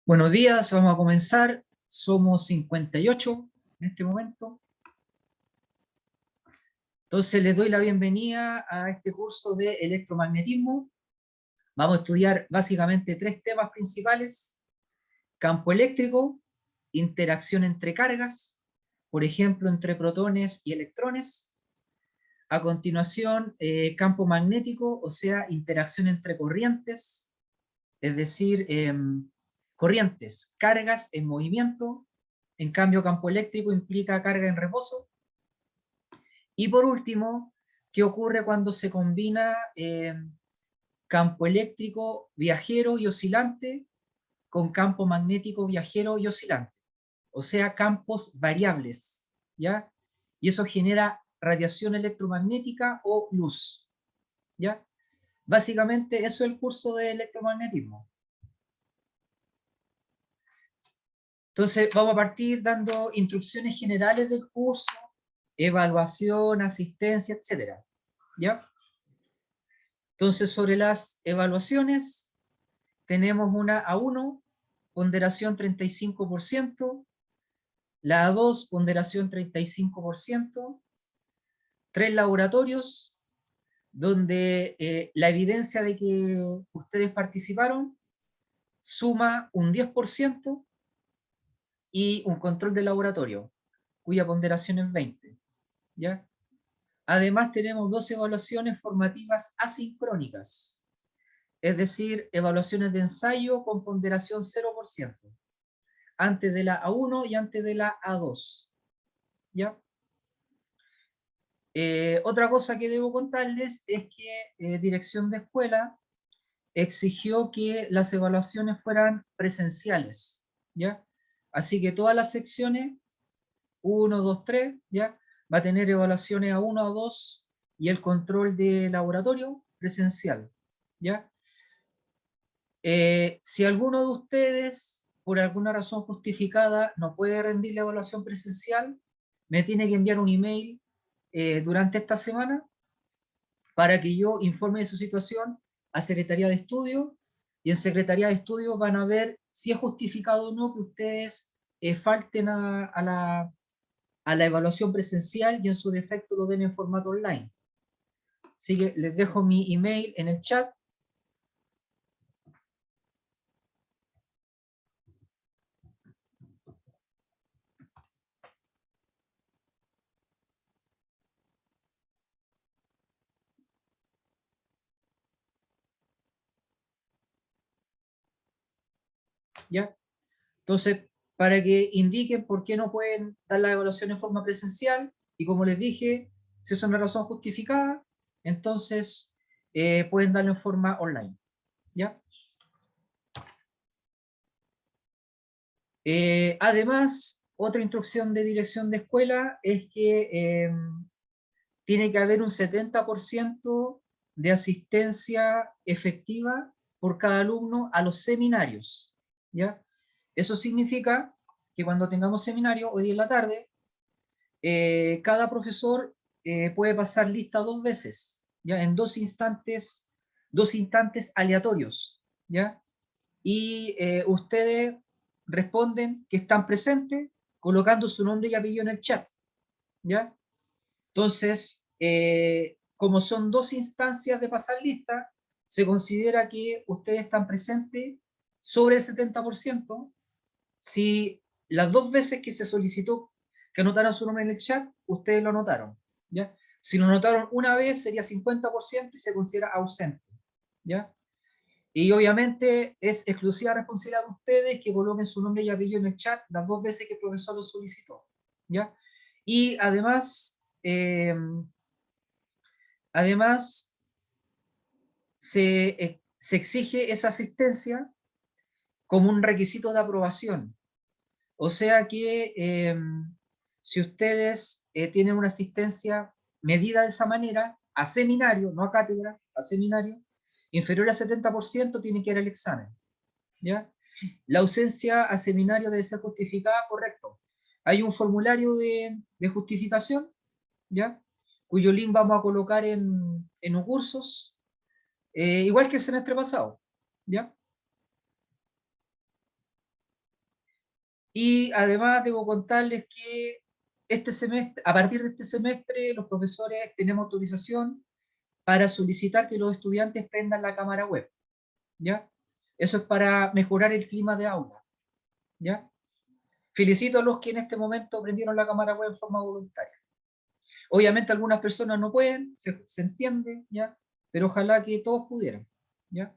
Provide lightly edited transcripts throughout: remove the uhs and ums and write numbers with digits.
Buenos días, vamos a comenzar. Somos 58 en este momento. Entonces les doy la bienvenida a este curso de electromagnetismo. Vamos a estudiar básicamente tres temas principales: campo eléctrico, interacción entre cargas, por ejemplo entre protones y electrones. A continuación, campo magnético, o sea, interacción entre corrientes, es decir, corrientes, cargas en movimiento. En cambio, campo eléctrico implica carga en reposo. Y por último, ¿qué ocurre cuando se combina campo eléctrico viajero y oscilante con campo magnético viajero y oscilante? O sea, campos variables, ¿ya? Y eso genera radiación electromagnética o luz, ¿ya? Básicamente eso es el curso de electromagnetismo. Entonces vamos a partir dando instrucciones generales del curso, evaluación, asistencia, etc. ¿Ya? Entonces sobre las evaluaciones tenemos una A1, ponderación 35%, la A2, ponderación 35%, 3 laboratorios, donde la evidencia de que ustedes participaron suma un 10%, y un control de laboratorio, cuya ponderación es 20. ¿Ya? Además tenemos 2 evaluaciones formativas asincrónicas, es decir, evaluaciones de ensayo con ponderación 0%, antes de la A1 y antes de la A2. ¿Ya? Otra cosa que debo contarles es que Dirección de Escuela exigió que las evaluaciones fueran presenciales, ¿ya? Así que todas las secciones 1, 2, 3, ¿ya? Va a tener evaluaciones a 1, a 2 y el control de laboratorio presencial, ¿ya? Si alguno de ustedes, por alguna razón justificada, no puede rendir la evaluación presencial, me tiene que enviar un email durante esta semana para que yo informe de su situación a Secretaría de Estudio, y en Secretaría de Estudio van a ver si es justificado o no que ustedes falten a la evaluación presencial y en su defecto lo den en formato online. Así que les dejo mi email en el chat. ¿Ya? Entonces, para que indiquen por qué no pueden dar la evaluación en forma presencial, y como les dije, si es una razón justificada, entonces pueden darlo en forma online. ¿Ya? Además, otra instrucción de dirección de escuela es que tiene que haber un 70% de asistencia efectiva por cada alumno a los seminarios, ¿ya? Eso significa que cuando tengamos seminario, hoy día en la tarde, cada profesor puede pasar lista 2 veces, ¿ya? En dos instantes aleatorios, ¿ya? Y ustedes responden que están presentes colocando su nombre y apellido en el chat, ¿ya? Entonces, como son 2 instancias de pasar lista, se considera que ustedes están presentes sobre el 70%. Si las 2 veces que se solicitó que anotaran su nombre en el chat, ustedes lo anotaron, ¿ya? Si lo anotaron una vez, sería 50% y se considera ausente, ¿ya? Y obviamente es exclusiva responsabilidad de ustedes que coloquen su nombre y apellido en el chat las 2 veces que el profesor lo solicitó, ¿ya? Y además se exige esa asistencia como un requisito de aprobación. O sea que si ustedes tienen una asistencia medida de esa manera, a seminario, no a cátedra, a seminario, inferior al 70%, tienen que ir al examen, ¿ya? La ausencia a seminario debe ser justificada, correcto. Hay un formulario de justificación, ¿ya? Cuyo link vamos a colocar en cursos, igual que el semestre pasado, ¿ya? Y además debo contarles que este semestre, a partir de este semestre, los profesores tenemos autorización para solicitar que los estudiantes prendan la cámara web, ¿ya? Eso es para mejorar el clima de aula, ¿ya? Felicito a los que en este momento prendieron la cámara web en forma voluntaria. Obviamente algunas personas no pueden, se entiende, ¿ya? Pero ojalá que todos pudieran, ¿ya?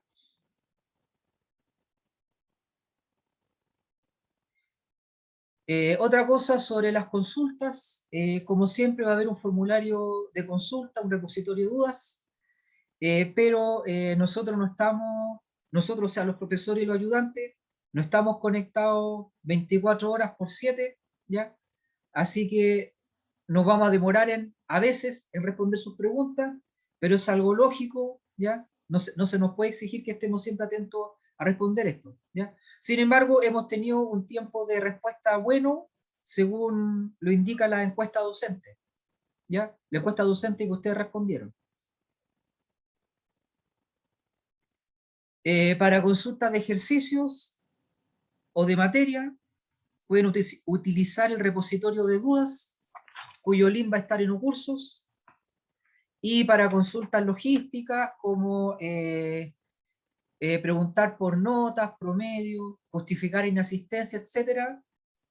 Otra cosa sobre las consultas, como siempre va a haber un formulario de consulta, un repositorio de dudas, pero nosotros no estamos, nosotros, o sea, los profesores y los ayudantes, no estamos conectados 24 horas por 7, ¿ya? Así que nos vamos a demorar a veces en responder sus preguntas, pero es algo lógico, ¿ya? No se nos puede exigir que estemos siempre atentos a responder esto, ¿ya? Sin embargo, hemos tenido un tiempo de respuesta bueno, según lo indica la encuesta docente, ¿ya? La encuesta docente que ustedes respondieron. Para consultas de ejercicios o de materia, pueden utilizar el repositorio de dudas, cuyo link va a estar en cursos. Y para consultas logísticas, como preguntar por notas, promedio, justificar inasistencia, etcétera,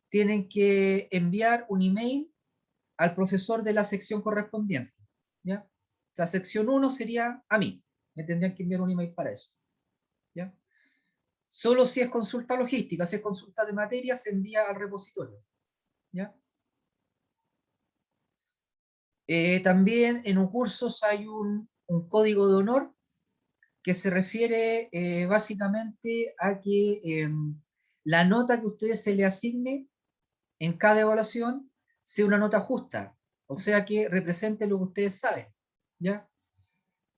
tienen que enviar un email al profesor de la sección correspondiente, ¿ya? O sea, sección 1 sería a mí. Me tendrían que enviar un email para eso, ¿ya? Solo si es consulta logística, si es consulta de materia, se envía al repositorio, ¿ya? También en un curso hay un código de honor que se refiere básicamente a que la nota que a ustedes se le asigne en cada evaluación sea una nota justa, o sea que represente lo que ustedes saben, ¿ya?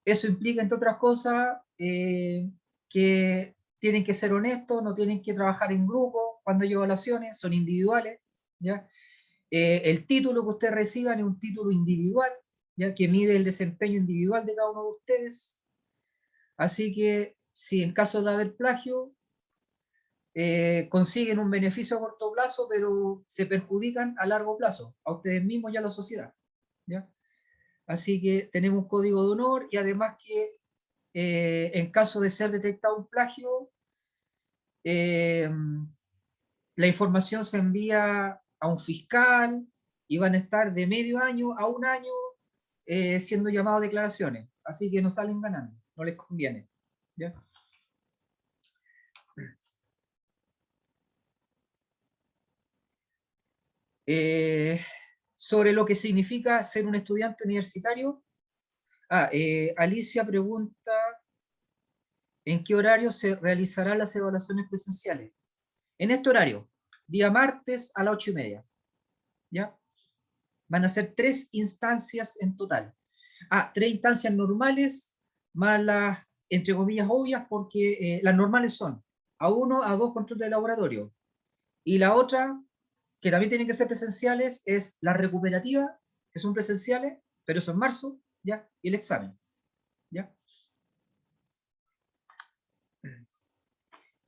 Eso implica, entre otras cosas, que tienen que ser honestos, no tienen que trabajar en grupo cuando hay evaluaciones, son individuales, ¿ya? El título que ustedes reciban es un título individual, ya que mide el desempeño individual de cada uno de ustedes. Así que si en caso de haber plagio, consiguen un beneficio a corto plazo, pero se perjudican a largo plazo, a ustedes mismos y a la sociedad, ¿ya? Así que tenemos un código de honor y además que en caso de ser detectado un plagio, eh, la información se envía a un fiscal y van a estar de medio año a un año siendo llamados a declaraciones. Así que no salen ganando, no les conviene, ¿ya? Eh, sobre lo que significa ser un estudiante universitario. Alicia pregunta ¿en qué horario se realizarán las evaluaciones presenciales? En este horario, día martes a las 8:30, ¿ya? Van a ser 3 instancias en total. 3 instancias normales, más las, entre comillas, obvias, porque las normales son A1, A2 control de laboratorio. Y la otra, que también tienen que ser presenciales, es la recuperativa, que son presenciales, pero eso en marzo, ¿ya? Y el examen, ¿ya?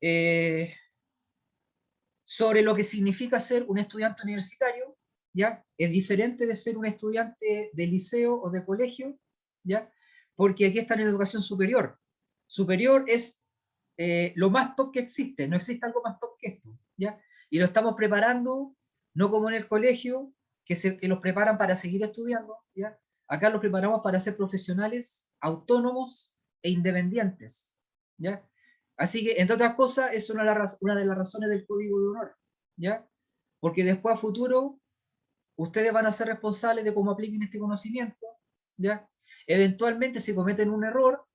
Eh, sobre lo que significa ser un estudiante universitario, ¿ya? Es diferente de ser un estudiante de liceo o de colegio, ¿ya? Porque aquí está en educación superior. Superior es lo más top que existe, no existe algo más top que esto, ¿ya? Y lo estamos preparando, no como en el colegio, que los preparan para seguir estudiando, ¿ya? Acá los preparamos para ser profesionales autónomos e independientes, ¿ya? Así que, entre otras cosas, es una de las razones del código de honor, ¿ya? Porque después a futuro, ustedes van a ser responsables de cómo apliquen este conocimiento, ¿ya? Eventualmente, si cometen un error,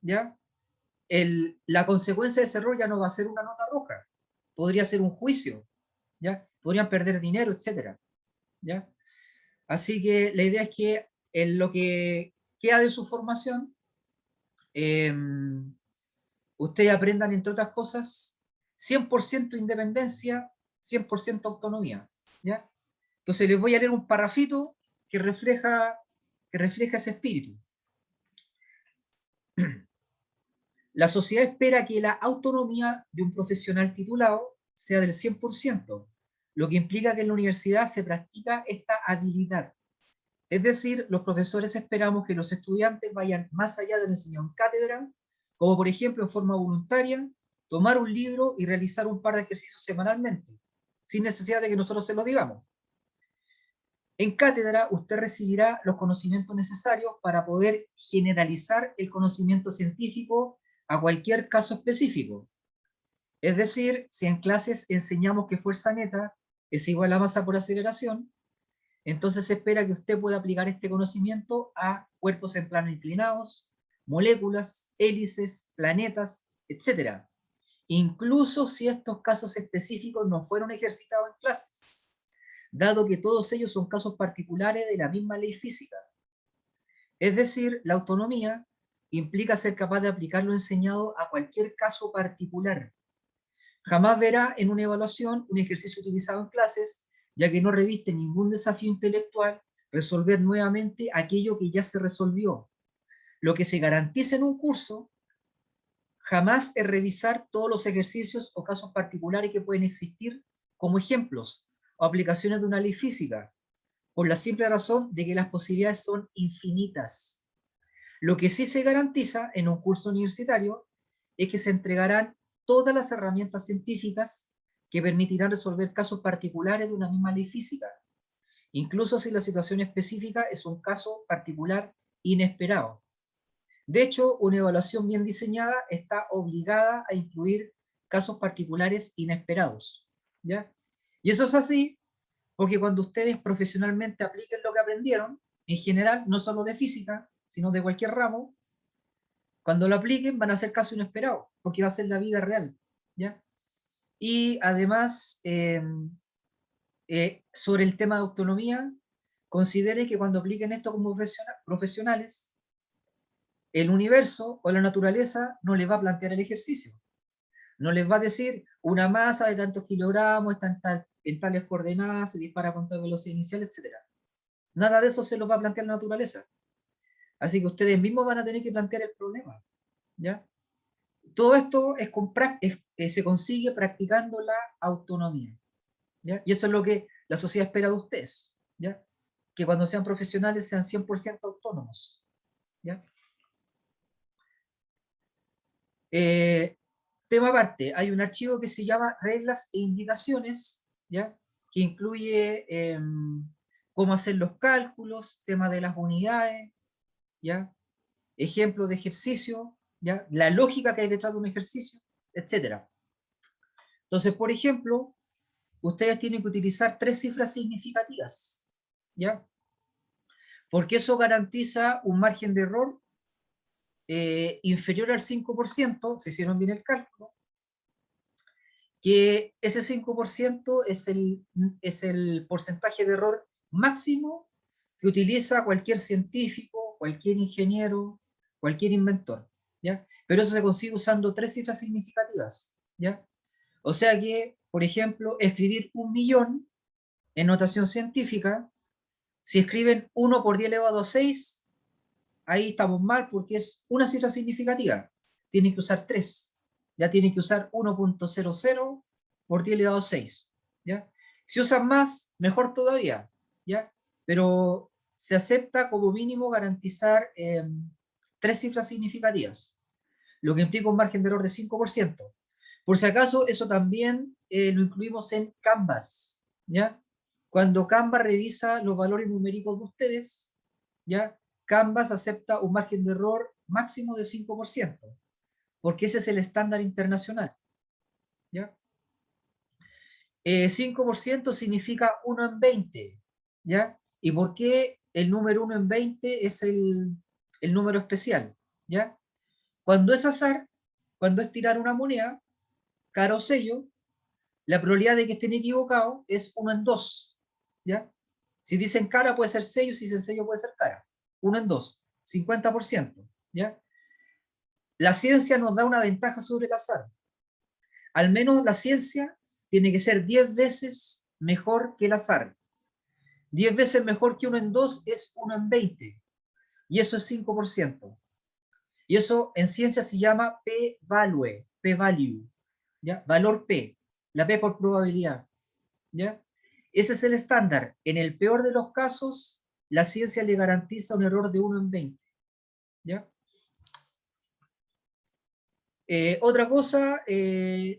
¿ya? La consecuencia de ese error ya no va a ser una nota roja, podría ser un juicio, ¿ya? Podrían perder dinero, etcétera, ¿ya? Así que la idea es que en lo que queda de su formación, eh, ustedes aprendan, entre otras cosas, 100% independencia, 100% autonomía, ¿ya? Entonces les voy a leer un parrafito que refleja ese espíritu. La sociedad espera que la autonomía de un profesional titulado sea del 100%, lo que implica que en la universidad se practica esta habilidad. Es decir, los profesores esperamos que los estudiantes vayan más allá de lo enseñado en cátedra, como por ejemplo en forma voluntaria, tomar un libro y realizar un par de ejercicios semanalmente, sin necesidad de que nosotros se lo digamos. En cátedra usted recibirá los conocimientos necesarios para poder generalizar el conocimiento científico a cualquier caso específico. Es decir, si en clases enseñamos que fuerza neta es igual a masa por aceleración, entonces se espera que usted pueda aplicar este conocimiento a cuerpos en plano inclinados, moléculas, hélices, planetas, etc. Incluso si estos casos específicos no fueron ejercitados en clases, dado que todos ellos son casos particulares de la misma ley física. Es decir, la autonomía implica ser capaz de aplicar lo enseñado a cualquier caso particular. Jamás verá en una evaluación un ejercicio utilizado en clases, ya que no reviste ningún desafío intelectual resolver nuevamente aquello que ya se resolvió. Lo que se garantiza en un curso jamás es revisar todos los ejercicios o casos particulares que pueden existir como ejemplos o aplicaciones de una ley física, por la simple razón de que las posibilidades son infinitas. Lo que sí se garantiza en un curso universitario es que se entregarán todas las herramientas científicas que permitirán resolver casos particulares de una misma ley física, incluso si la situación específica es un caso particular inesperado. De hecho, una evaluación bien diseñada está obligada a incluir casos particulares inesperados, ¿ya? Y eso es así porque cuando ustedes profesionalmente apliquen lo que aprendieron, en general, no solo de física, sino de cualquier ramo, cuando lo apliquen van a hacer caso inesperado, porque va a ser la vida real, ¿ya? Y además, sobre el tema de autonomía, considere que cuando apliquen esto como profesionales, el universo o la naturaleza no les va a plantear el ejercicio. No les va a decir una masa de tantos kilogramos, está en tales coordenadas, se dispara con tal velocidad inicial, etc. Nada de eso se los va a plantear la naturaleza. Así que ustedes mismos van a tener que plantear el problema, ¿ya? Todo esto se consigue practicando la autonomía, ¿ya? Y eso es lo que la sociedad espera de ustedes, ¿ya? Que cuando sean profesionales sean 100% autónomos, ¿ya? Tema aparte, hay un archivo que se llama reglas e indicaciones, ¿ya? Que incluye cómo hacer los cálculos, tema de las unidades, ¿ya? Ejemplos de ejercicio, ¿ya? La lógica que hay detrás de un ejercicio, etc. Entonces, por ejemplo, ustedes tienen que utilizar 3 cifras significativas, ¿ya? Porque eso garantiza un margen de error inferior al 5%, si hicieron bien el cálculo, que ese 5% es el porcentaje de error máximo que utiliza cualquier científico, cualquier ingeniero, cualquier inventor, ¿ya? Pero eso se consigue usando 3 cifras significativas, ¿ya? O sea que, por ejemplo, escribir 1.000.000 en notación científica, si escriben 1 por 10 elevado a 6, ahí estamos mal porque es una cifra significativa. Tienen que usar 3. Ya tienen que usar 1.00 por 10 elevado a 6. ¿Ya? Si usan más, mejor todavía, ¿ya? Pero se acepta como mínimo garantizar 3 cifras significativas, lo que implica un margen de error de 5%. Por si acaso, eso también lo incluimos en Canvas, ¿ya? Cuando Canvas revisa los valores numéricos de ustedes, ¿ya? Canvas acepta un margen de error máximo de 5%, porque ese es el estándar internacional, ¿ya? 5% significa 1 en 20, ¿ya? ¿Y por qué el número 1 en 20 es el número especial, ¿ya? Cuando es azar, cuando es tirar una moneda, cara o sello, la probabilidad de que estén equivocados es 1 en 2, ¿ya? Si dicen cara puede ser sello, si dicen sello puede ser cara. 1 en 2, 50%, ¿ya? La ciencia nos da una ventaja sobre el azar. Al menos la ciencia tiene que ser 10 veces mejor que el azar. 10 veces mejor que 1 en 2 es 1 en 20. Y eso es 5%. Y eso en ciencia se llama p-value, p-value, ¿ya? Valor P. la P por probabilidad, ¿ya? Ese es el estándar. En el peor de los casos, la ciencia le garantiza un error de 1 en 20, ¿ya? Otra cosa,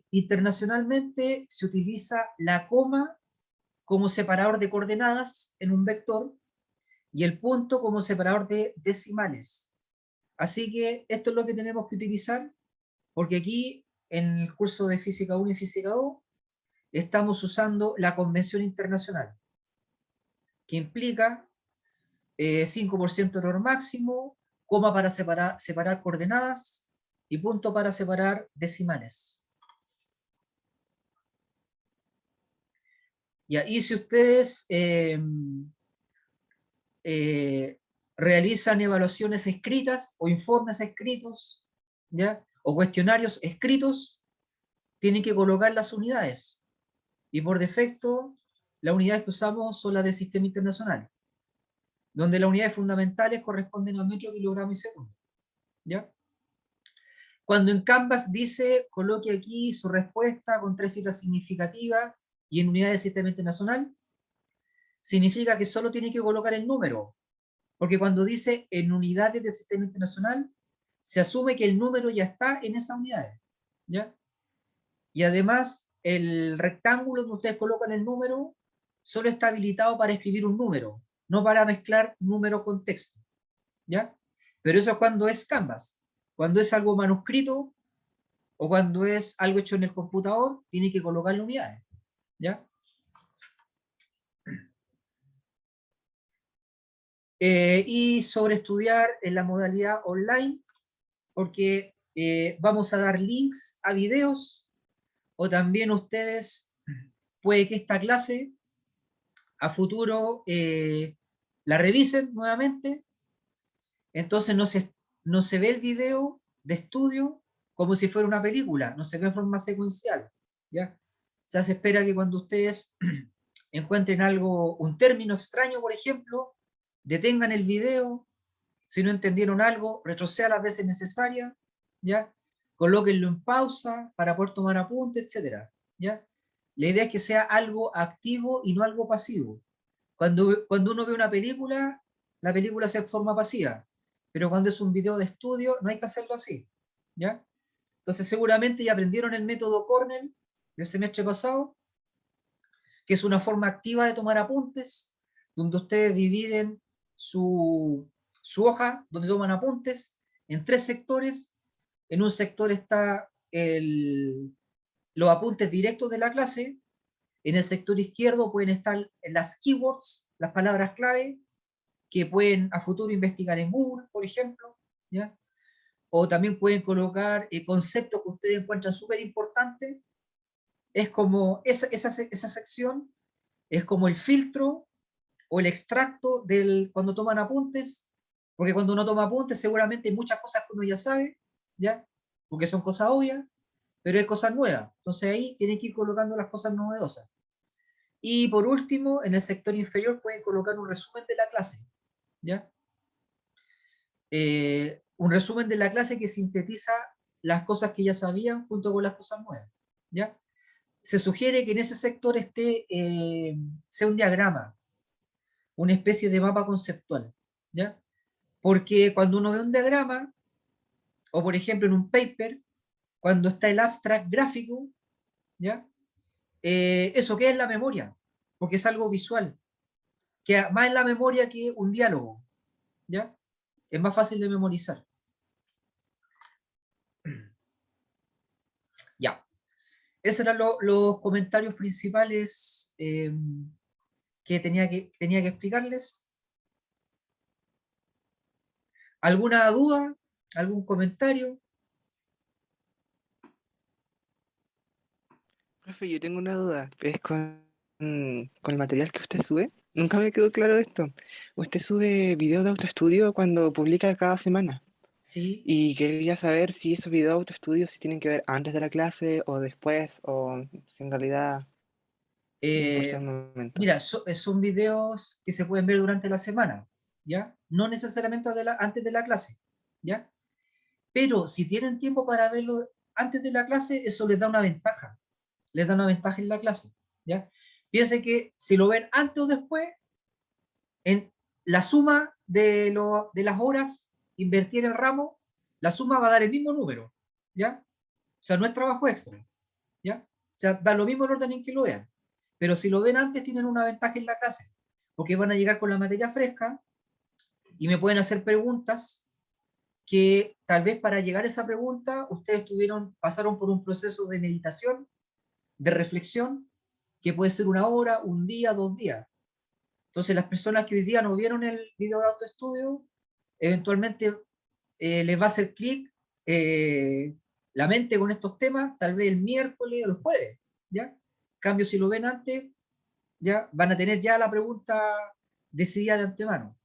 internacionalmente se utiliza la coma como separador de coordenadas en un vector y el punto como separador de decimales. Así que esto es lo que tenemos que utilizar, porque aquí en el curso de Física 1 y Física 2 estamos usando la convención internacional, que implica 5% error máximo, coma para separar coordenadas y punto para separar decimales. Y ahí si ustedes realizan evaluaciones escritas o informes escritos, ¿ya? O cuestionarios escritos, tienen que colocar las unidades. Y por defecto, las unidades que usamos son las del sistema internacional, donde las unidades fundamentales corresponden a metro, kilogramo y segundo, ¿ya? Cuando en Canvas dice, coloque aquí su respuesta con 3 cifras significativas y en unidades del sistema internacional, significa que solo tiene que colocar el número, porque cuando dice en unidades del sistema internacional, se asume que el número ya está en esas unidades, ¿ya? Y además, el rectángulo donde ustedes colocan el número solo está habilitado para escribir un número, no para mezclar número con texto, ¿ya? Pero eso es cuando es Canvas. Cuando es algo manuscrito o cuando es algo hecho en el computador, tiene que colocarle unidades, ¿ya? Y sobre estudiar en la modalidad online, porque vamos a dar links a videos, o también ustedes, puede que esta clase a futuro la revisen nuevamente, entonces no se ve el video de estudio como si fuera una película, no se ve en forma secuencial, ¿ya? O sea, se espera que cuando ustedes encuentren algo, un término extraño, por ejemplo, detengan el video, si no entendieron algo, retrocedan las veces necesarias, ¿ya? Colóquenlo en pausa para poder tomar apunte, etcétera, ¿ya? La idea es que sea algo activo y no algo pasivo. Cuando uno ve una película, la película se forma pasiva, pero cuando es un video de estudio, no hay que hacerlo así, ¿ya? Entonces seguramente ya aprendieron el método Cornell del semestre pasado, que es una forma activa de tomar apuntes, donde ustedes dividen su hoja, donde toman apuntes, en 3 sectores. En un sector está los apuntes directos de la clase. En el sector izquierdo pueden estar las keywords, las palabras clave, que pueden a futuro investigar en Google, por ejemplo, ¿ya? O también pueden colocar conceptos que ustedes encuentran súper importantes. Es como esa sección es como el filtro o el extracto cuando toman apuntes, porque cuando uno toma apuntes seguramente hay muchas cosas que uno ya sabe, ¿ya? Porque son cosas obvias, pero hay cosas nuevas. Entonces ahí tienen que ir colocando las cosas novedosas. Y por último, en el sector inferior pueden colocar un resumen de la clase, ¿ya? Un resumen de la clase que sintetiza las cosas que ya sabían junto con las cosas nuevas, ¿ya? Se sugiere que en ese sector sea un diagrama, una especie de mapa conceptual, ¿ya? Porque cuando uno ve un diagrama, o por ejemplo en un paper, cuando está el abstract gráfico, ¿ya? Eso queda en la memoria, porque es algo visual, queda más en la memoria que un diálogo, ¿ya? Es más fácil de memorizar. Ya. Esos eran los comentarios principales que tenía que explicarles. ¿Alguna duda? ¿Algún comentario? Profe, yo tengo una duda. Es con el material que usted sube. Nunca me quedó claro esto. Usted sube videos de autoestudio cuando publica cada semana. Sí. Y quería saber si esos videos de autoestudio si tienen que ver antes de la clase o después, o si en realidad no importa Eh, el momento. Mira, son videos que se pueden ver durante la semana, ¿ya? No necesariamente antes de la clase, ¿ya? Pero si tienen tiempo para verlo antes de la clase, eso les da una ventaja. les da una ventaja en la clase, ¿ya? Piensen que si lo ven antes o después, en la suma de las horas invertir en el ramo, la suma va a dar el mismo número, ¿ya? O sea, no es trabajo extra, ¿ya? O sea, da lo mismo el orden en que lo vean. Pero si lo ven antes, tienen una ventaja en la clase, porque van a llegar con la materia fresca y me pueden hacer preguntas que tal vez para llegar a esa pregunta ustedes pasaron por un proceso de meditación, de reflexión, que puede ser una hora, un día, 2 días. Entonces, las personas que hoy día no vieron el video de autoestudio, eventualmente les va a hacer clic la mente con estos temas, tal vez el miércoles o el jueves, ¿ya? En cambio, si lo ven antes, ya van a tener ya la pregunta decidida de antemano.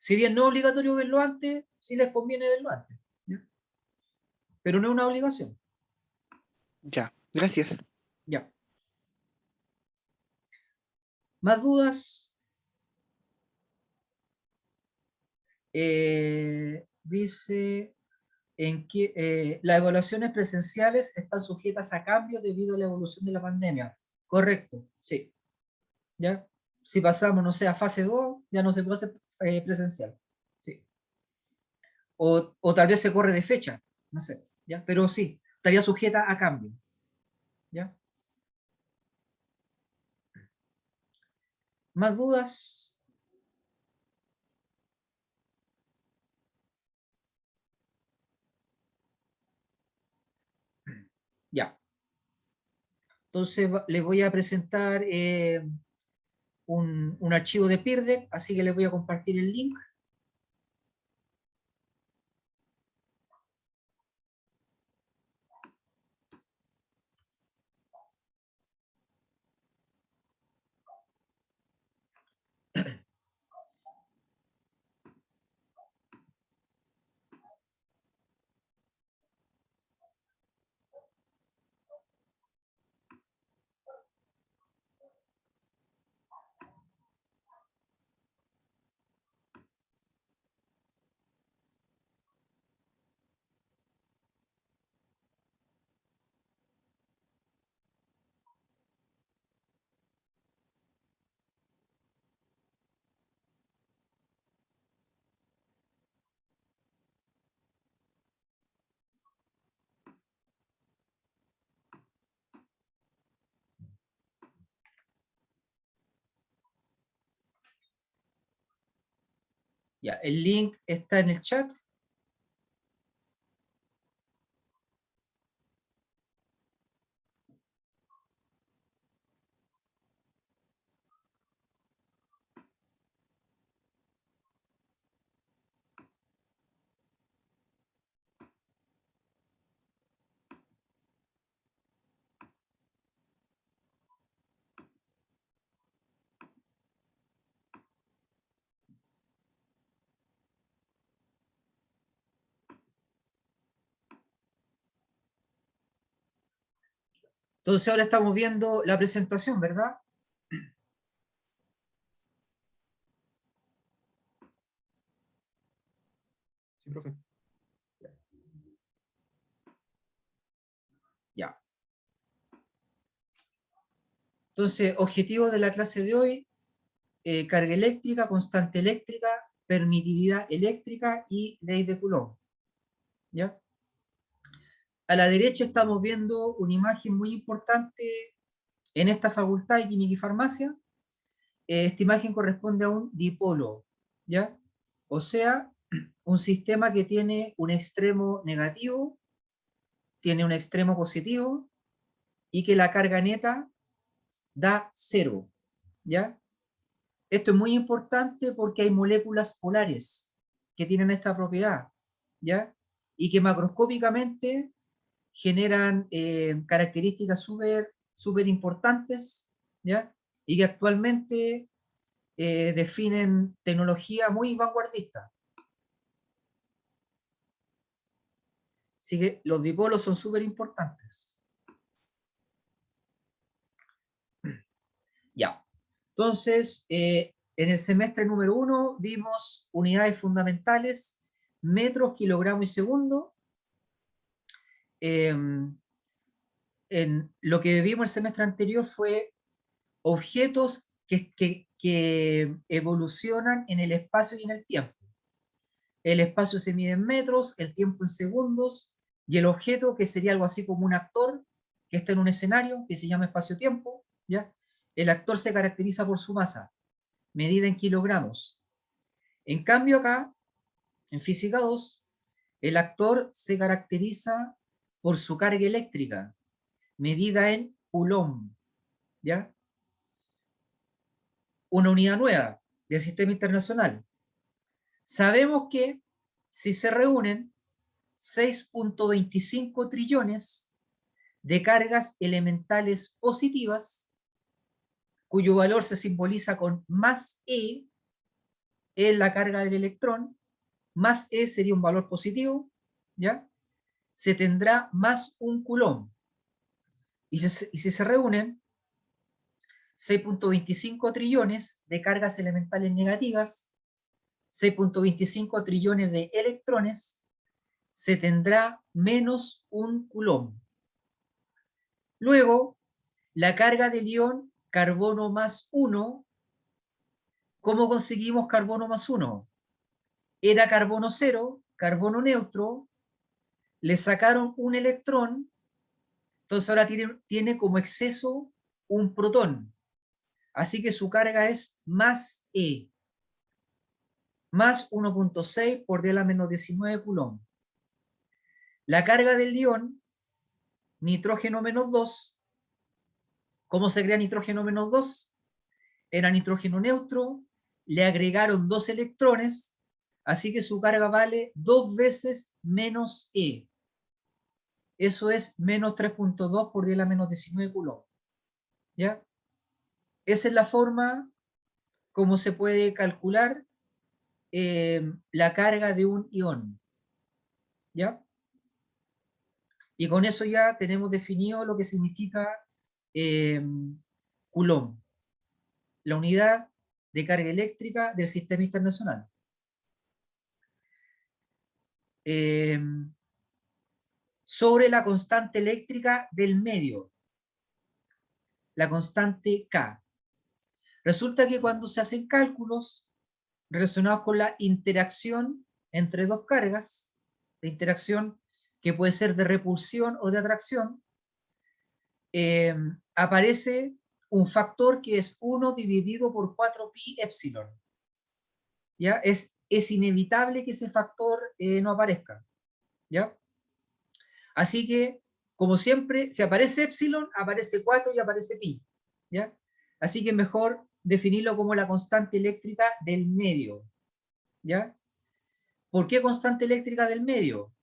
Si bien no es obligatorio verlo antes, sí les conviene verlo antes, ¿ya? Pero no es una obligación, Ya, gracias. ¿ya? ¿Más dudas? Dice en que las evaluaciones presenciales están sujetas a cambios debido a la evolución de la pandemia. Correcto, sí. ¿Ya? Si pasamos, no sé, a fase 2 ya no se puede hacer presencial. Sí. O tal vez se corre de fecha, no sé, ¿ya? Pero sí, estaría sujeta a cambio, ¿ya? ¿Más dudas? Ya. Entonces les voy a presentar un archivo de PIRDEC, así que les voy a compartir el link. Ya, el link está en el chat. Entonces ahora estamos viendo la presentación, ¿verdad? Sí, profe. Ya. Entonces, objetivos de la clase de hoy, carga eléctrica, constante eléctrica, permitividad eléctrica y ley de Coulomb, ¿ya? A la derecha estamos viendo una imagen muy importante en esta facultad de Química y Farmacia. Esta imagen corresponde a un dipolo, ¿ya? O sea, un sistema que tiene un extremo negativo, tiene un extremo positivo y que la carga neta da 0, ¿ya? Esto es muy importante porque hay moléculas polares que tienen esta propiedad, ¿ya? Y que macroscópicamente generan características súper importantes, ¿ya? Y que actualmente definen tecnología muy vanguardista. Así que los dipolos son súper importantes. Ya. Entonces, en el semestre número 1 vimos unidades fundamentales, metros, kilogramos y segundo. en lo que vimos el semestre anterior fue objetos que evolucionan en el espacio y en el tiempo. El espacio se mide en metros, el tiempo en segundos, y el objeto, que sería algo así como un actor que está en un escenario que se llama espacio-tiempo, ¿ya? El actor se caracteriza por su masa, medida en kilogramos. En cambio acá, en física 2, el actor se caracteriza por su carga eléctrica, medida en coulomb, ¿ya? Una unidad nueva del sistema internacional. Sabemos que si se reúnen 6.25 trillones de cargas elementales positivas, cuyo valor se simboliza con más E en la carga del electrón, más E sería un valor positivo, ¿ya? Se tendrá más un coulomb. Y si se reúnen 6.25 trillones de cargas elementales negativas, 6.25 trillones de electrones, se tendrá menos un coulomb. Luego, la carga del ion carbono más 1, ¿cómo conseguimos carbono más 1? Era carbono 0, carbono neutro, le sacaron un electrón, entonces ahora tiene como exceso un protón. Así que su carga es más E, más 1.6 por 10 a la menos 19 coulomb. La carga del ion, nitrógeno menos 2, ¿cómo se crea nitrógeno menos 2? Era nitrógeno neutro, le agregaron 2 electrones, así que su carga vale 2 veces menos E. Eso es menos 3.2 por 10 a la menos 19 coulomb. ¿Ya? Esa es la forma como se puede calcular la carga de un ion. ¿Ya? Y con eso ya tenemos definido lo que significa coulomb, la unidad de carga eléctrica del sistema internacional. Sobre la constante eléctrica del medio, la constante K. Resulta que cuando se hacen cálculos relacionados con la interacción entre dos cargas, de interacción que puede ser de repulsión o de atracción, aparece un factor que es 1 dividido por 4pi epsilon. ¿Ya? Es inevitable que ese factor no aparezca. ¿Ya? Así que, como siempre, si aparece epsilon, aparece 4 y aparece pi. ¿Ya? Así que mejor definirlo como la constante eléctrica del medio. ¿Ya? ¿Por qué constante eléctrica del medio?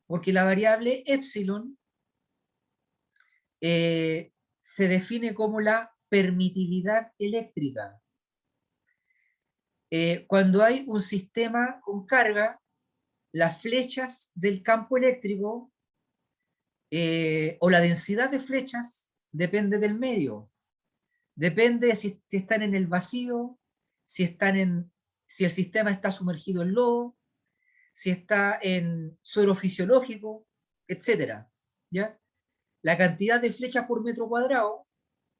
Porque la variable epsilon se define como la permitividad eléctrica. Cuando hay un sistema con carga, las flechas del campo eléctrico o la densidad de flechas depende del medio. Depende si están en el vacío, si el sistema está sumergido en lodo, si está en suelo fisiológico, etc. ¿Ya? La cantidad de flechas por metro cuadrado,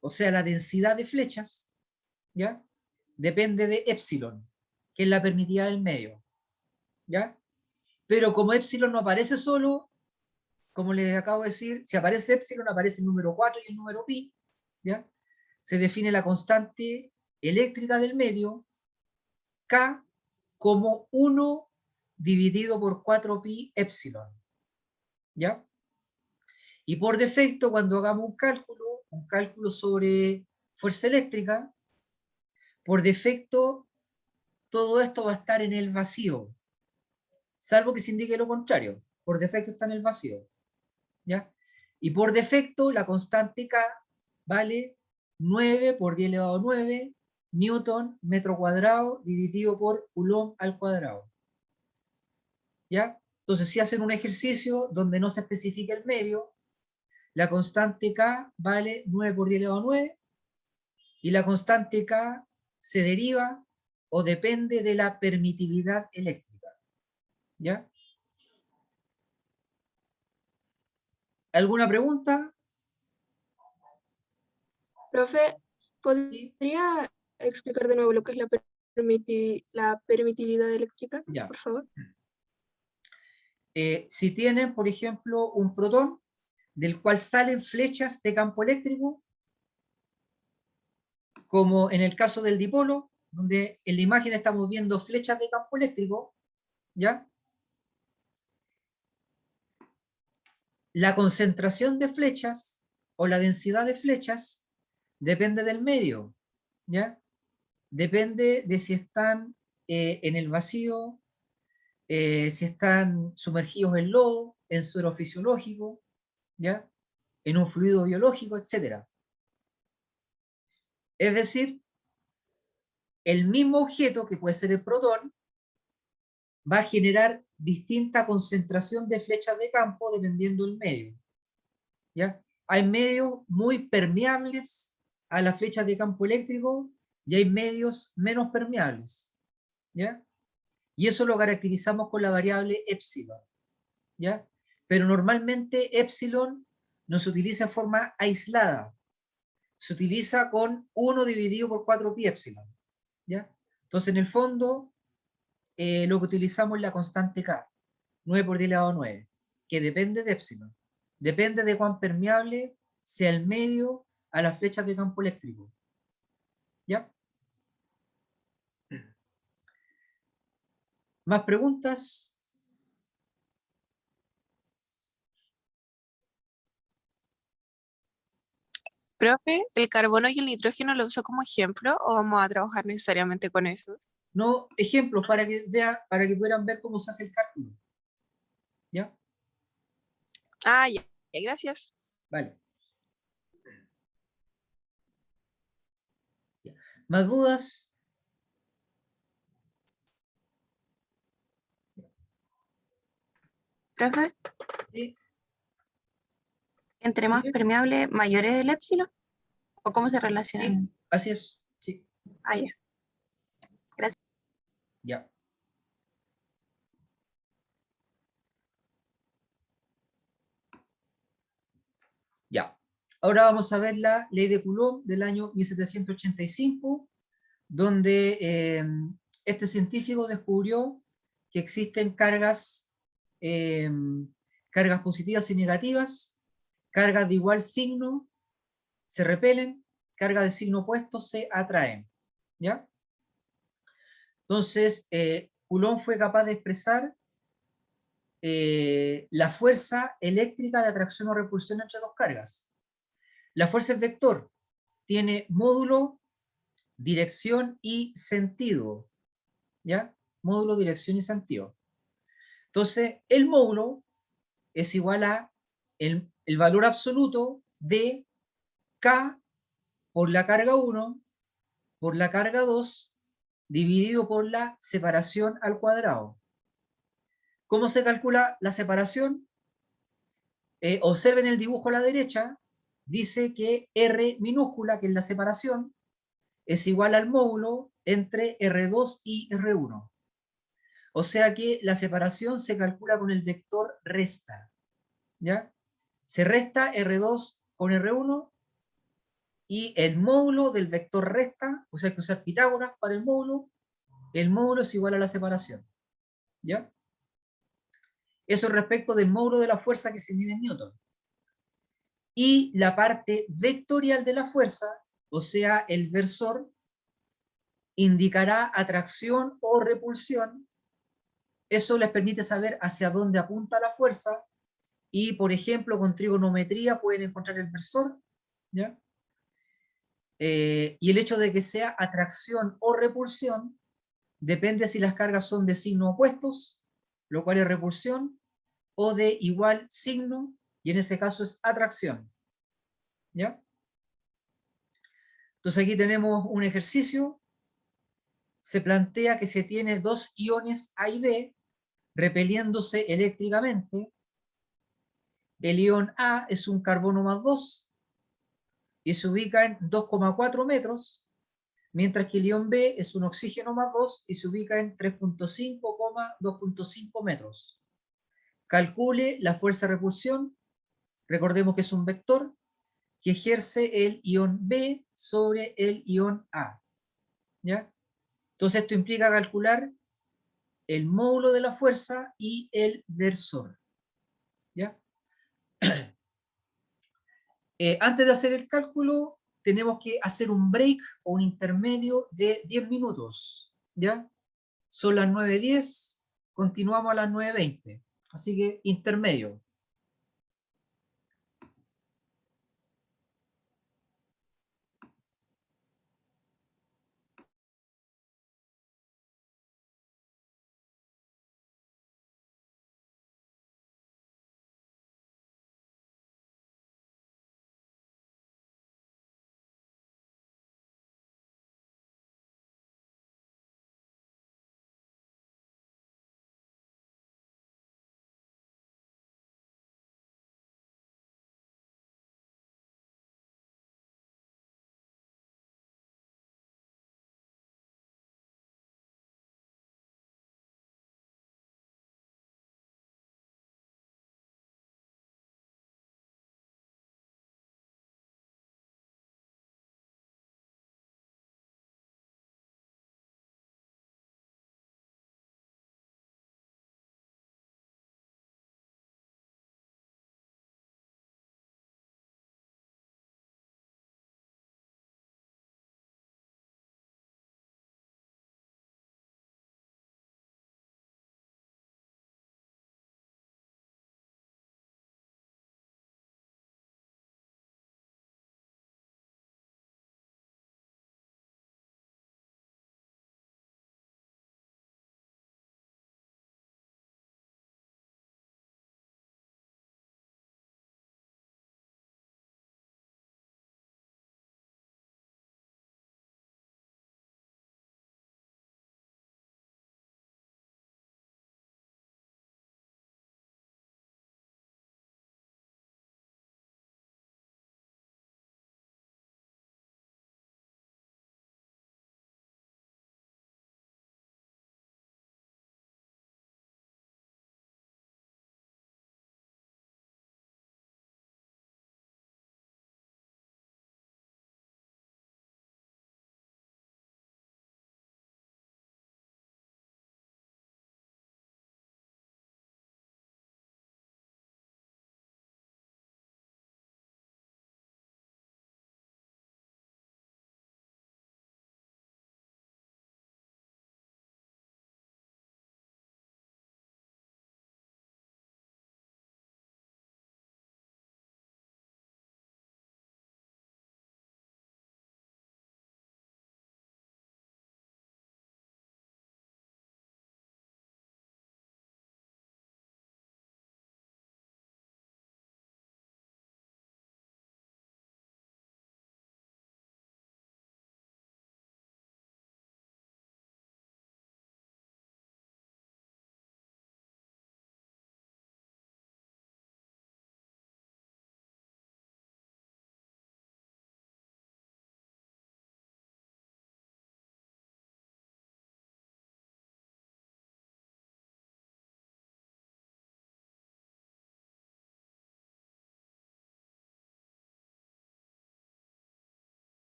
o sea, la densidad de flechas, ¿ya? Depende de epsilon, que es la permitida del medio. ¿Ya? Pero como epsilon no aparece solo, como les acabo de decir, si aparece epsilon, aparece el número 4 y el número pi, ¿ya? Se define la constante eléctrica del medio, K, como 1 dividido por 4pi epsilon. ¿Ya? Y por defecto, cuando hagamos un cálculo sobre fuerza eléctrica, por defecto, todo esto va a estar en el vacío, salvo que se indique lo contrario. Por defecto está en el vacío. ¿Ya? Y por defecto, la constante K vale 9 por 10 elevado a 9 newton metro cuadrado dividido por coulomb al cuadrado. ¿Ya? Entonces, si hacen un ejercicio donde no se especifica el medio, la constante K vale 9 por 10 elevado a 9 y la constante K se deriva o depende de la permitividad eléctrica. ¿Ya? ¿Alguna pregunta? Profe, ¿Sí? ¿podría explicar de nuevo lo que es la permitividad eléctrica, Ya. por favor? Si tienen, por ejemplo, un protón del cual salen flechas de campo eléctrico, como en el caso del dipolo, donde en la imagen estamos viendo flechas de campo eléctrico, ¿ya? La concentración de flechas o la densidad de flechas depende del medio, ¿ya? Depende de si están en el vacío, si están sumergidos en lodo, en suero fisiológico, ¿ya? En un fluido biológico, etc. Es decir, el mismo objeto, que puede ser el protón, va a generar distinta concentración de flechas de campo dependiendo del medio, ¿ya? Hay medios muy permeables a las flechas de campo eléctrico y hay medios menos permeables, ¿ya? Y eso lo caracterizamos con la variable épsilon, ¿ya? Pero normalmente épsilon no se utiliza de forma aislada, se utiliza con 1 dividido por 4 pi épsilon, ¿ya? Entonces, en el fondo, lo que utilizamos es la constante K, 9 por 10 elevado a 9, que depende de épsilon. Depende de cuán permeable sea el medio a las flechas de campo eléctrico. ¿Ya? ¿Más preguntas? Profe, ¿el carbono y el nitrógeno lo uso como ejemplo o vamos a trabajar necesariamente con esos? No, ejemplos para que puedan ver cómo se hace el cálculo. ¿Ya? Ah, ya, gracias. Vale. ¿Más dudas? Profe, ¿Sí? entre más ¿Sí? permeable, mayor es el épsilon. ¿O cómo se ¿Sí? relacionan? Así es. Sí. Ah, ya. Gracias. Ya. Ya. Ahora vamos a ver la ley de Coulomb del año 1785, donde este científico descubrió que existen eh, cargas positivas y negativas, cargas de igual signo se repelen, cargas de signo opuesto se atraen. ¿Ya? Entonces, Coulomb fue capaz de expresar la fuerza eléctrica de atracción o repulsión entre dos cargas. La fuerza es vector, tiene módulo, dirección y sentido. ¿Ya? Módulo, dirección y sentido. Entonces, el módulo es igual a el valor absoluto de K por la carga 1 por la carga 2 dividido por la separación al cuadrado. ¿Cómo se calcula la separación? Observen el dibujo a la derecha, dice que R minúscula, que es la separación, es igual al módulo entre R2 y R1. O sea que la separación se calcula con el vector resta. ¿Ya? Se resta R2 con R1 y el módulo del vector resta, o sea, hay que usar Pitágoras para el módulo es igual a la separación. ¿Ya? Eso respecto del módulo de la fuerza que se mide en Newton. Y la parte vectorial de la fuerza, o sea, el versor, indicará atracción o repulsión. Eso les permite saber hacia dónde apunta la fuerza y, por ejemplo, con trigonometría pueden encontrar el versor, ¿ya? Y el hecho de que sea atracción o repulsión depende si las cargas son de signos opuestos, lo cual es repulsión, o de igual signo, y en ese caso es atracción. ¿Ya? Entonces aquí tenemos un ejercicio. Se plantea que se tiene dos iones A y B repeliéndose eléctricamente. El ion A es un carbono más 2 y se ubica en 2,4 metros, mientras que el ion B es un oxígeno más 2 y se ubica en 3,5,2,5 metros. Calcule la fuerza de repulsión, recordemos que es un vector, que ejerce el ion B sobre el ion A. ¿Ya? Entonces esto implica calcular el módulo de la fuerza y el versor. ¿Ya? Antes de hacer el cálculo, tenemos que hacer un break o un intermedio de 10 minutos. ¿Ya? Son las 9:10, continuamos a las 9:20. Así que intermedio.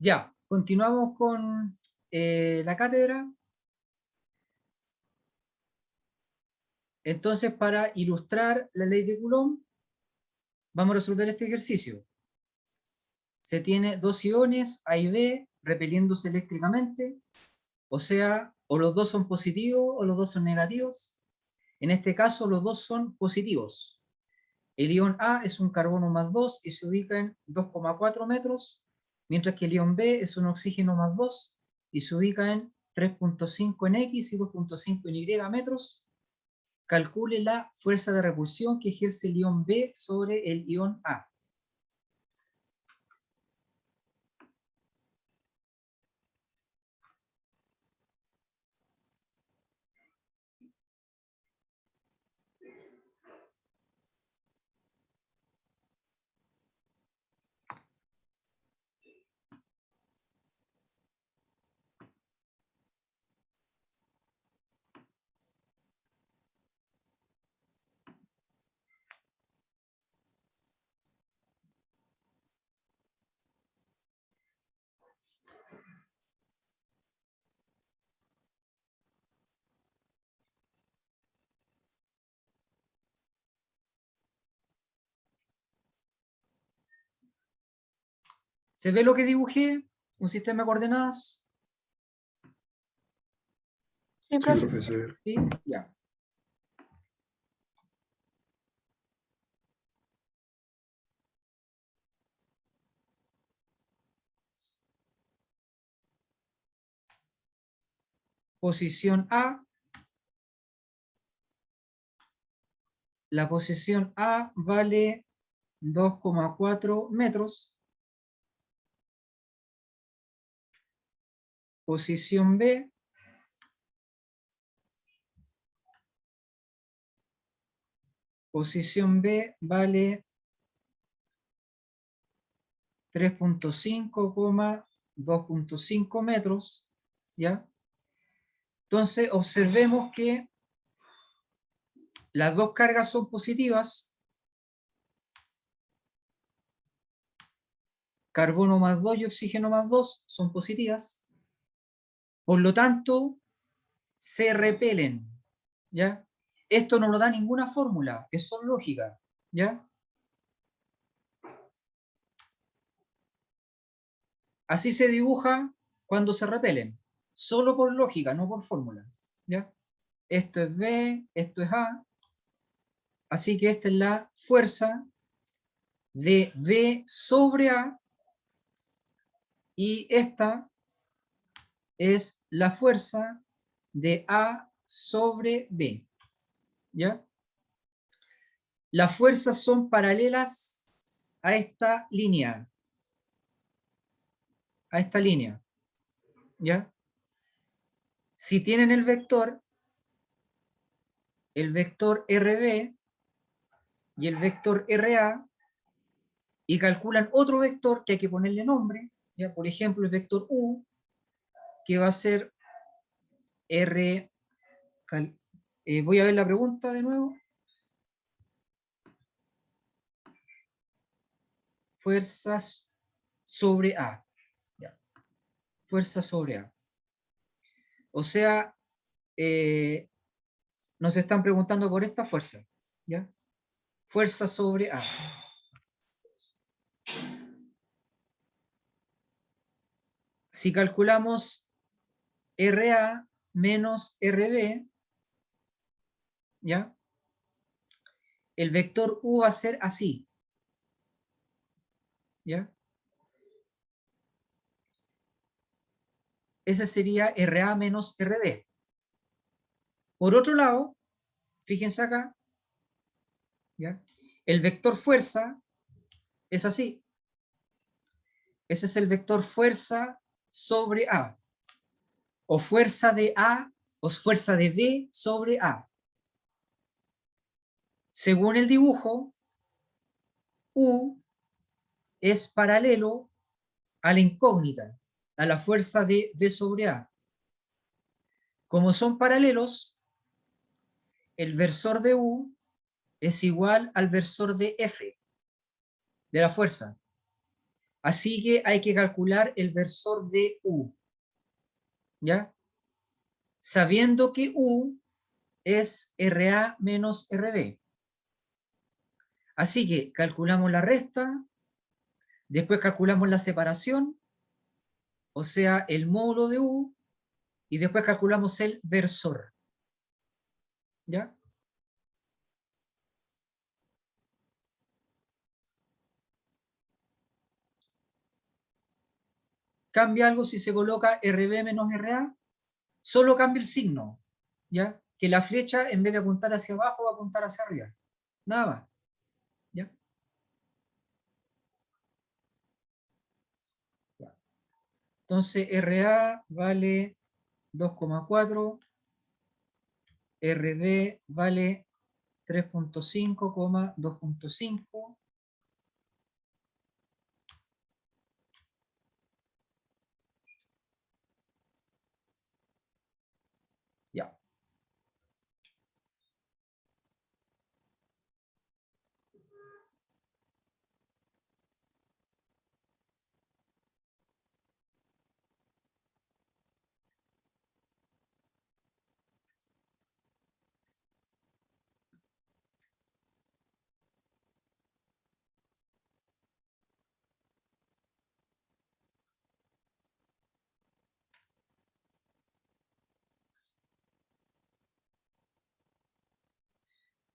Ya, continuamos con la cátedra. Entonces, para ilustrar la ley de Coulomb, vamos a resolver este ejercicio. Se tiene dos iones A y B repeliéndose eléctricamente, o sea, o los dos son positivos o los dos son negativos. En este caso, los dos son positivos. El ion A es un carbono más 2 y se ubica en 2,4 metros, mientras que el ion B es un oxígeno más 2 y se ubica en 3,5 en X y 2,5 en Y metros. Calcule la fuerza de repulsión que ejerce el ion B sobre el ion A. ¿Se ve lo que dibujé? Un sistema de coordenadas. Sí, Sí, profe. profesor. ¿Sí? Ya. Posición A. La posición A vale 2,4 metros. Posición B. Posición B vale 3,5, 2,5 metros. ¿Ya? Entonces, observemos que las dos cargas son positivas. Carbono más 2 y oxígeno más 2 son positivas. Por lo tanto, se repelen. ¿Ya? Esto no lo da ninguna fórmula, es solo lógica. ¿Ya? Así se dibuja cuando se repelen. Solo por lógica, no por fórmula. ¿Ya? Esto es B, esto es A. Así que esta es la fuerza de B sobre A. Y esta es la fuerza de A sobre B. ¿Ya? Las fuerzas son paralelas a esta línea. A esta línea. ¿Ya? Si tienen el vector RB y el vector RA, y calculan otro vector que hay que ponerle nombre, ¿ya? Por ejemplo, el vector U, que va a ser R. Voy a ver la pregunta de nuevo. Fuerzas sobre A. ¿Ya? Fuerzas sobre A. O sea, nos están preguntando por esta fuerza. ¿Ya? Fuerza sobre A. Si calculamos RA menos RB, ¿ya? El vector U va a ser así. ¿Ya? Ese sería RA menos RB. Por otro lado, fíjense acá, ¿ya? El vector fuerza es así. Ese es el vector fuerza sobre A. O fuerza de A, o fuerza de B sobre A. Según el dibujo, U es paralelo a la incógnita, a la fuerza de B sobre A. Como son paralelos, el versor de U es igual al versor de F, de la fuerza. Así que hay que calcular el versor de U. ¿Ya? Sabiendo que U es RA menos RB. Así que calculamos la resta, después calculamos la separación, o sea, el módulo de U, y después calculamos el versor. ¿Ya? ¿Cambia algo si se coloca RB menos RA? Solo cambia el signo, ¿ya? Que la flecha, en vez de apuntar hacia abajo, va a apuntar hacia arriba. Nada más. ¿Ya? Ya. Entonces, RA vale 2,4, RB vale 3,5, 2,5. Ya.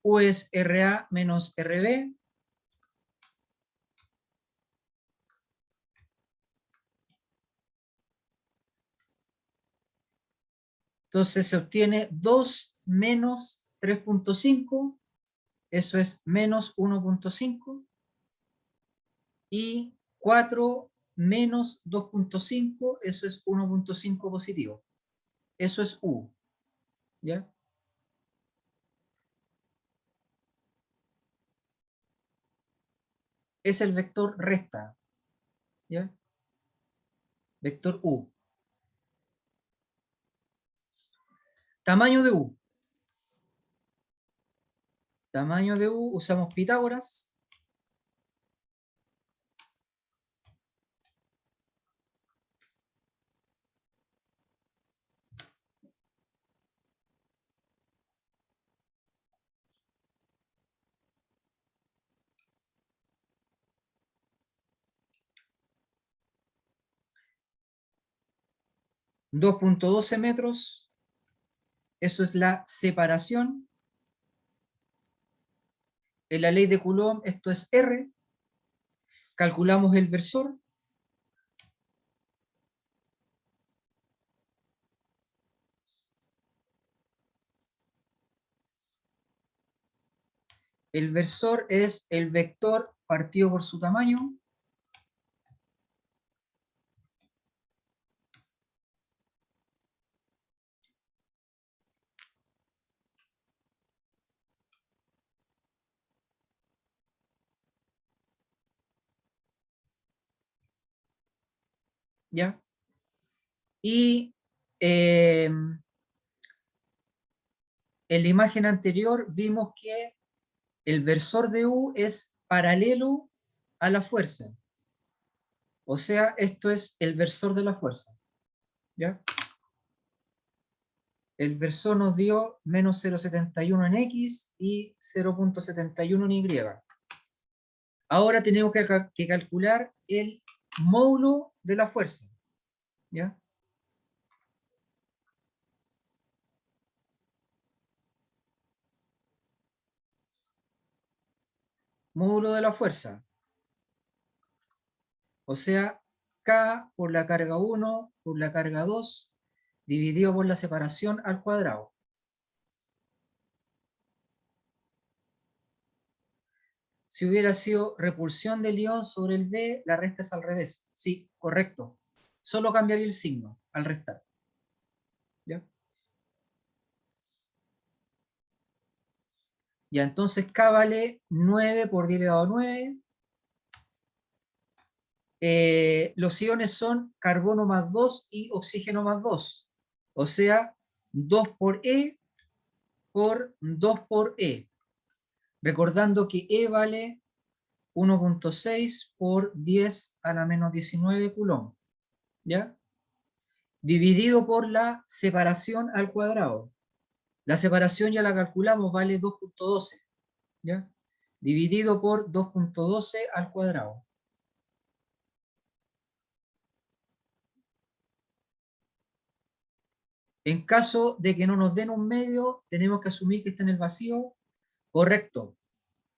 U es RA menos RB. Entonces se obtiene 2 menos 3,5, eso es menos 1,5, y 4 menos 2,5, eso es 1,5 positivo. Eso es U. ¿Ya? Es el vector resta. ¿Ya? Vector U. Tamaño de U. Tamaño de U, usamos Pitágoras. $2,12 metros. Eso es la separación. En la ley de Coulomb esto es R. Calculamos el versor. El versor es el vector partido por su tamaño. ¿Ya? Y en la imagen anterior vimos que el versor de U es paralelo a la fuerza. O sea, esto es el versor de la fuerza. ¿Ya? El versor nos dio menos 0,71 en X y 0,71 en Y. Ahora tenemos que calcular el módulo de la fuerza. ¿Ya? Módulo de la fuerza. O sea, K por la carga 1 por la carga 2 dividido por la separación al cuadrado. Si hubiera sido repulsión del ion sobre el B, la resta es al revés. Sí, correcto. Solo cambiaría el signo al restar. ¿Ya? Ya, entonces K vale 9 por 10 elevado a 9. Los iones son carbono más 2 y oxígeno más 2. O sea, 2 por E por 2 por E. Recordando que E vale 1.6 por 10 a la menos 19 coulomb, ¿ya? Dividido por la separación al cuadrado. La separación ya la calculamos, vale 2.12, ¿ya? Dividido por 2.12 al cuadrado. En caso de que no nos den un medio, tenemos que asumir que está en el vacío, correcto,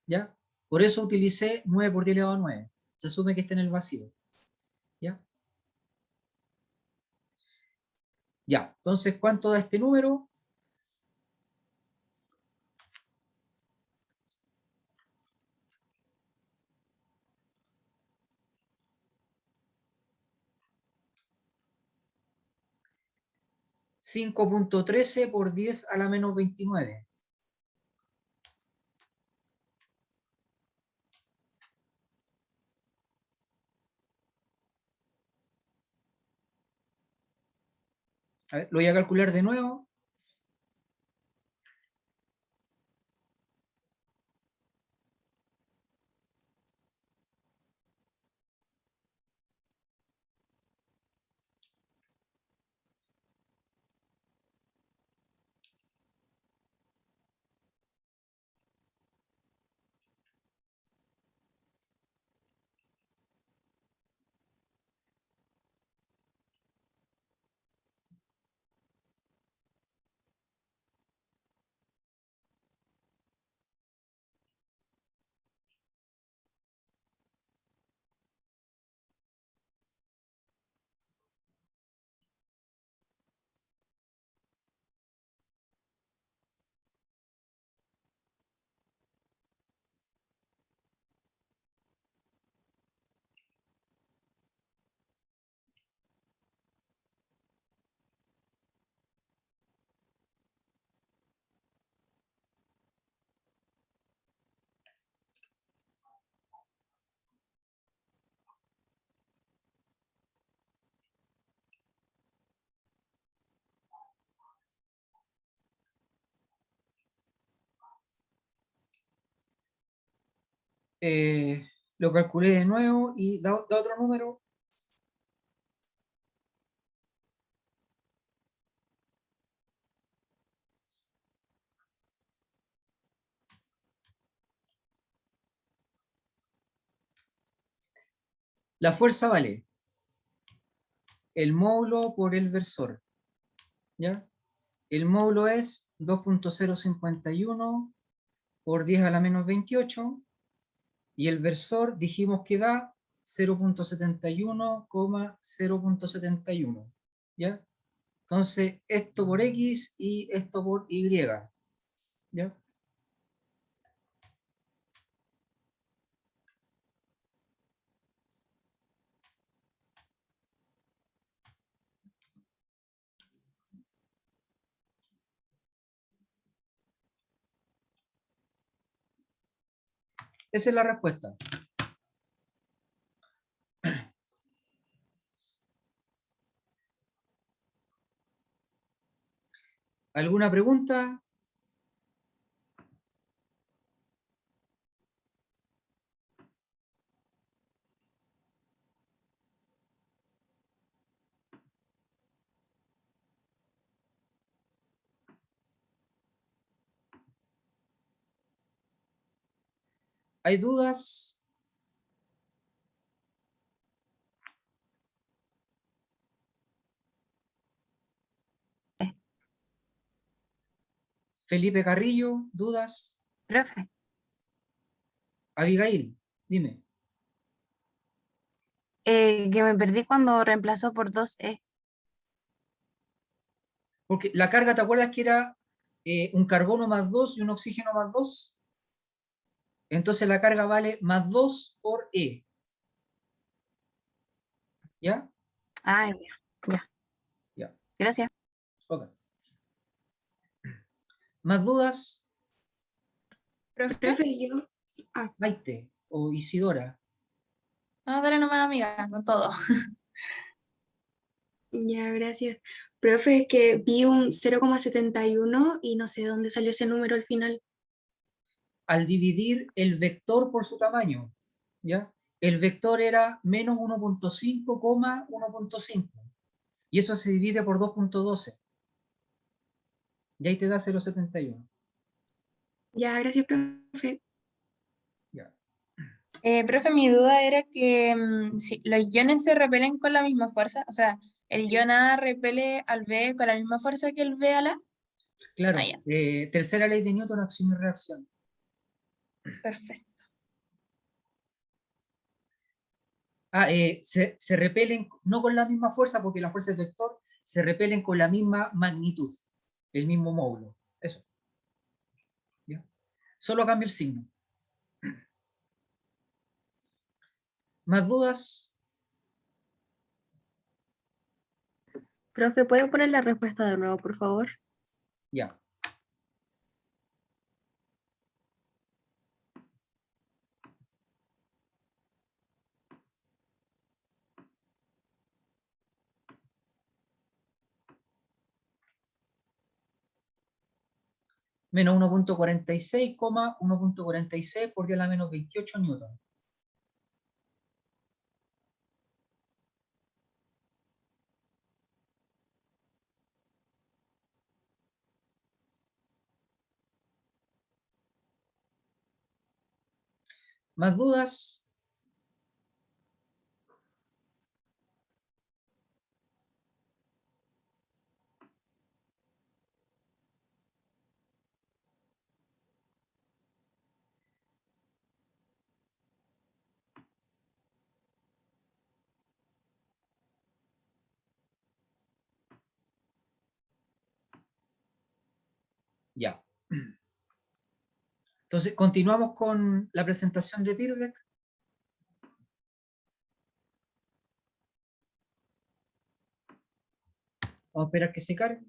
¿ya? Por eso utilicé 9 por 10 elevado a 9. Se asume que está en el vacío, ¿ya? Ya, entonces, ¿cuánto da este número? (5.13 por 10 a la menos 29). A ver, lo voy a calcular de nuevo. Lo calculé de nuevo y da otro número. La fuerza vale el módulo por el versor, ¿ya? El módulo es 2.051 por 10 a la menos 28, y el versor dijimos que da 0.71,0.71, ¿ya? Entonces, esto por X y esto por Y, ¿ya? Esa es la respuesta. ¿Alguna pregunta? ¿Hay dudas? Felipe Carrillo, ¿dudas? Profe, Abigail, dime. que me perdí cuando reemplazó por 2E. Porque la carga, ¿te acuerdas que era un carbono más 2 y un oxígeno más 2? Entonces la carga vale más 2 por E. ¿Ya? Ah, ya. Ya. Gracias. Ok. ¿Más dudas? Profe, yo. Maite o Isidora. No, dale nomás, amiga, con todo. Ya, gracias. Profe, es que vi un 0,71 y no sé de dónde salió ese número al final. Al dividir el vector por su tamaño. ¿ya? El vector era menos 1.5, 1.5. Y eso se divide por 2.12. Y ahí te da 0.71. Ya, gracias, profe. Ya. Profe, mi duda era que si los iones se repelen con la misma fuerza, o sea, el ion A repele al B con la misma fuerza que el B al A. Claro, Ah, ya, tercera ley de Newton, acción y reacción. perfecto. Se repelen no con la misma fuerza, porque la fuerza es vector, se repelen con la misma magnitud, el mismo módulo. Eso. ¿Ya? Solo cambia el signo. ¿Más dudas? Profe, ¿pueden poner la respuesta de nuevo, por favor? Ya. Menos 1.46, 1.46 por 10 a la menos 28 newton. ¿Más dudas? Ya. Entonces, continuamos con la presentación de Birdec. Vamos a esperar que se cargue.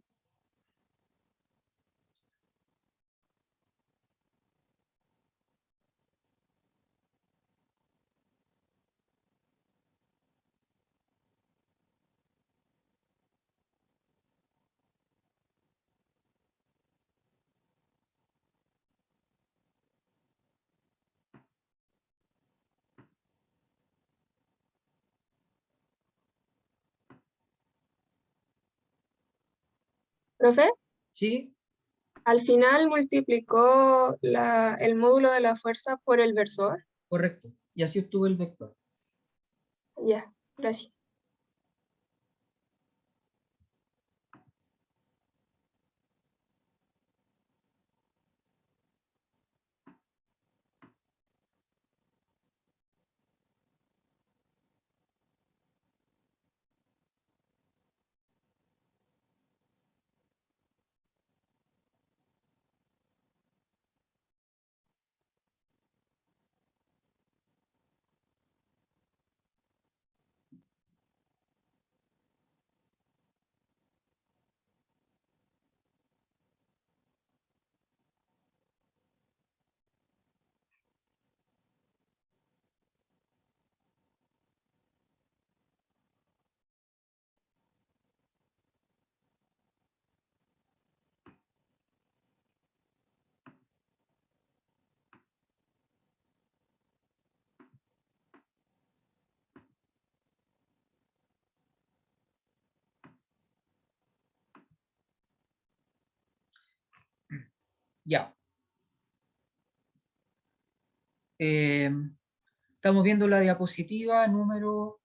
Profe, ¿Sí? al final multiplicó el módulo de la fuerza por el versor. Correcto. Y así obtuve el vector. Ya, gracias. Ya. Estamos viendo la diapositiva número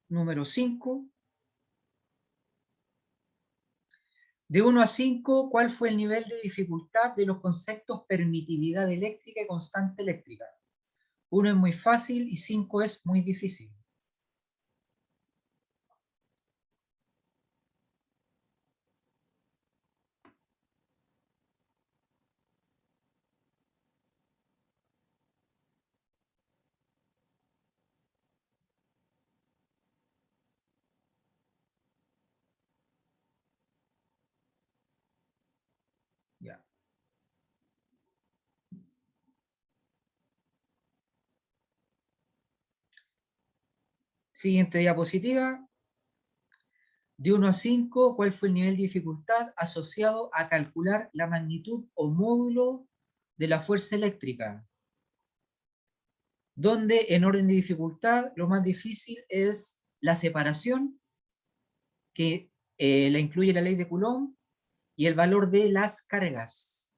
5. De 1 a 5, ¿cuál fue el nivel de dificultad de los conceptos permitividad eléctrica y constante eléctrica? 1 es muy fácil y 5 es muy difícil. Ya. Siguiente diapositiva. De 1 a 5, ¿cuál fue el nivel de dificultad asociado a calcular la magnitud o módulo de la fuerza eléctrica? donde en orden de dificultad lo más difícil es la separación, que la incluye la ley de Coulomb, y el valor de las cargas,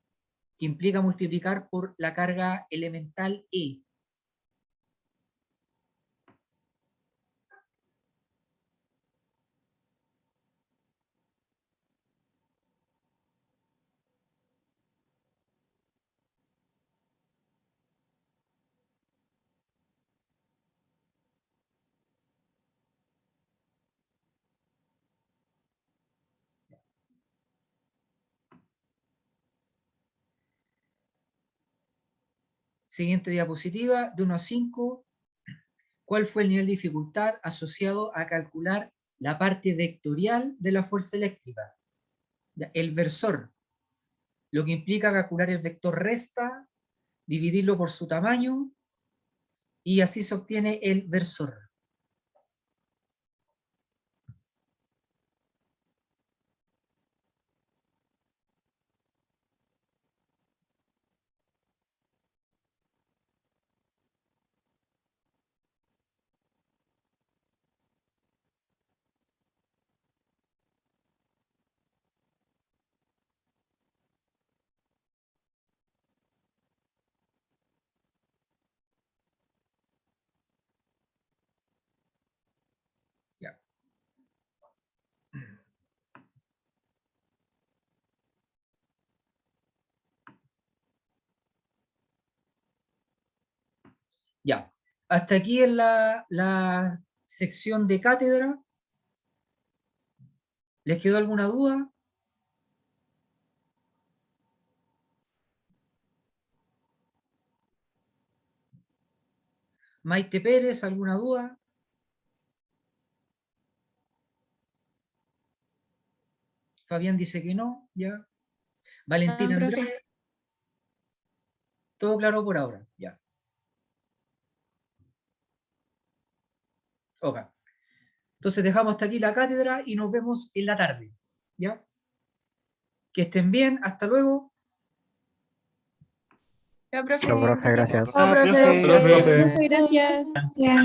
que implica multiplicar por la carga elemental E. Siguiente diapositiva, de 1 a 5. ¿Cuál fue el nivel de dificultad asociado a calcular la parte vectorial de la fuerza eléctrica? El versor, lo que implica calcular el vector resta, dividirlo por su tamaño, y así se obtiene el versor. Ya. Ya, hasta aquí en la sección de cátedra. ¿Les quedó alguna duda? Maite Pérez, ¿alguna duda? Fabián dice que no, ya. Valentina profe. Andrade. Todo claro por ahora, ya. Ok. Entonces dejamos hasta aquí la cátedra y nos vemos en la tarde, ¿ya? Que estén bien, hasta luego. Chao, profe. Chao, profe, Gracias. gracias. Chao, profe. profe. Profe. Muchas gracias. Ya.